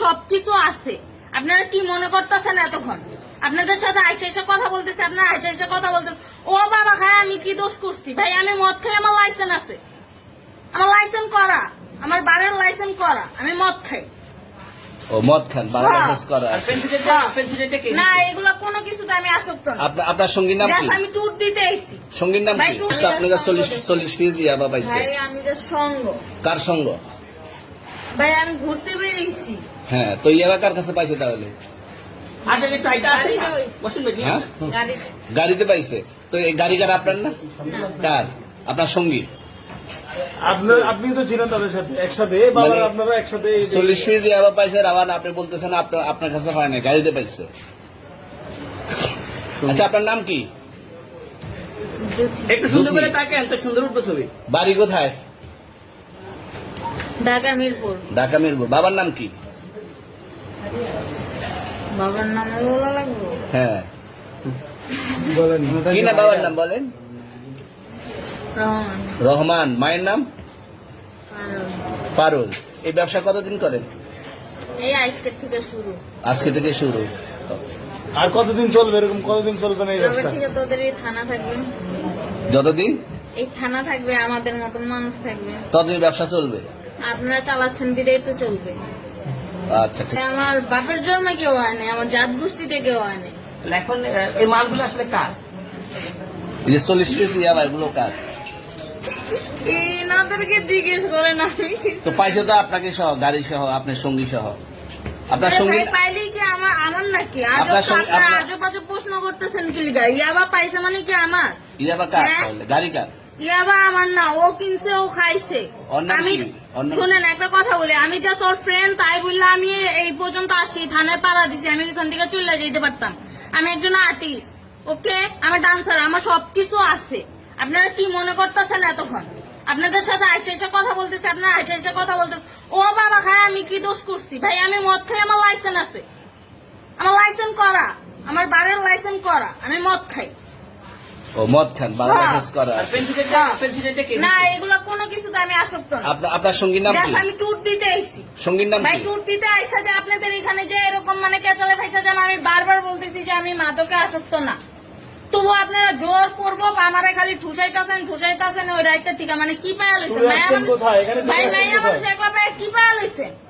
সবকিছু আছে। আপনারা কি মনে করতেছেন এতক্ষণ? আপনাদের সাথে আইসা এসে কথা বলতেছে, আপনারা আইসা এসে কথা বলতেছে। ও বাবা খায়, আমি কি দোষ করছি? ভাই আমি মদ খাই, আমার লাইসেন্স আছে, আমার লাইসেন্স করা, আমার বারের লাইসেন্স করা, আমি মদ খাই। ও মদ খান, বারো লাইসেন্স করা আছে। না এগুলো কোনো কিছুতে আমি আসক্ত না। আপনার সঙ্গীর নাম কি? আমি ট্যুর দিতে আইছি। সঙ্গীর নাম ভাই, কি? ট্যুর আপনার কাছে 40 পিস ইয়াবা পাইছে। ভাই আমি যে সঙ্গ, কার সঙ্গ? ভাই আমি ঘুরতে বেরিয়েছি। হ্যাঁ, তো ইয়াবা কার কাছে পাইছে তাহলে? হ্যাঁ? গাড়িতে পাইছে। তো এই গাড়ি কার, আপনার না? কার? আপনার সঙ্গী? আপনি তো ছিলেন তাদের সাথে একসাথে, আপনারা একসাথে 40 পিস ইয়াবা পাইছে, আবার আপনি বলতেছেন আপনার কাছে হয় না, গাড়িতে পাইছে। আচ্ছা, আপনার নাম কি? একটু সুন্দর করে তাকান তো, সুন্দর উঠবে ছবি। বাড়ি কোথায়? ঢাকা মিরপুর। ঢাকা মিরপুর। বাবার নাম কি? বাবার নাম বলা লাগবে? হ্যাঁ, বলেন কি না বাবার নাম বলেন? রহমান। রহমান। মায়ের নাম? পারুল। এই ব্যবসা কতদিন করেন? এই আজকের থেকে শুরু। আজকে থেকে শুরু। আর কতদিন চলবে, এরকম কতদিন চলবে না এই তবে ব্যবসা? থেকে তোদের এই থানা থাকবে, যতদিন এই থানা থাকবে, আমাদের মতন মানুষ থাকবে। ততদিন ব্যবসা চলবে। আপনারা চালাচ্ছেন বিদায় তো চলবে। আচ্ছা, ঠিক। আমার বাপের জন্মে কেউ হয় নাই, আমার জাত গোষ্ঠীতে কেউ হয় নাই। এখন এই মালগুলো আসলে কার? এই যে 40 পিস ইয়াবা, এগুলো কার? এনাদেরকে জিজ্ঞেস করেন। আমি তো পাইছে তো আপনাকে সহ, গাড়ি সহ, আপনার সঙ্গী সহ। আপনার সঙ্গী ভাই পাইলেই কি আমার আমার নাকি? আপনার সঙ্গে- আপনারা আপনার- আজব আজব প্রশ্ন করতেছেন কি লিগা? ইয়াবা পাইছে মানে কি আমার? ইয়াবা কার হ্যাঁ? তাহলে? গাড়ি কার? ইয়াবা আমার না, ও কিনছে, ও খাইছে। ওর নাম আমি কি? ওর নাম- শুনেন একটা কথা বলি, আমি জাস্ট ওর ফ্রেন্ড, তাই বললে আমি এই পর্যন্ত আসি, থানায় পাড়া দিছি, আমি ওইখান থেকে চলে যেতে পারতাম। আমি একজন আর্টিস্ট, ওকে, আমি ডান্সার, আমার সবকিছু আছে। আপনারা কি মনে করতেছেন এতক্ষণ? আপনাদের সাথে আইসা এসে কথা বলতেছে, আপনারা আইসা এসে কথা বলতেছে। ও বাবা খায়, আমি কি দোষ করছি? ভাই আমি মদ খাই, আমার লাইসেন্স আছে, আমার লাইসেন্স করা, আমার বারের লাইসেন্স করা, আমি মদ খাই। ও মদ খান, বারো লাইসেন্স করা আছে। না এগুলো কোনো কিছুতে আমি আসক্ত না। আপনার সঙ্গীর নাম কি? Just আমি ট্যুর দিতে আইছি। সঙ্গীর নাম ভাই কি? ট্যুর দিতে আইসা যে আপনাদের এখানে যে এরকম মানে কেচলে খাইছে, যে আমি বারবার বলতেছি যে আমি মাদকে আসক্ত না, তবু আপনারা জোর করবো আমারে খালি ঠুসাইতাছেন ওই রাইতে থেকে। মানে কি পায়া লইছে? তুমি আসছেন কোথায়? এখানে ভাই তুমি নাই আসছেন আমার কোথায়? শেখা পায় কি পায়া লইছে?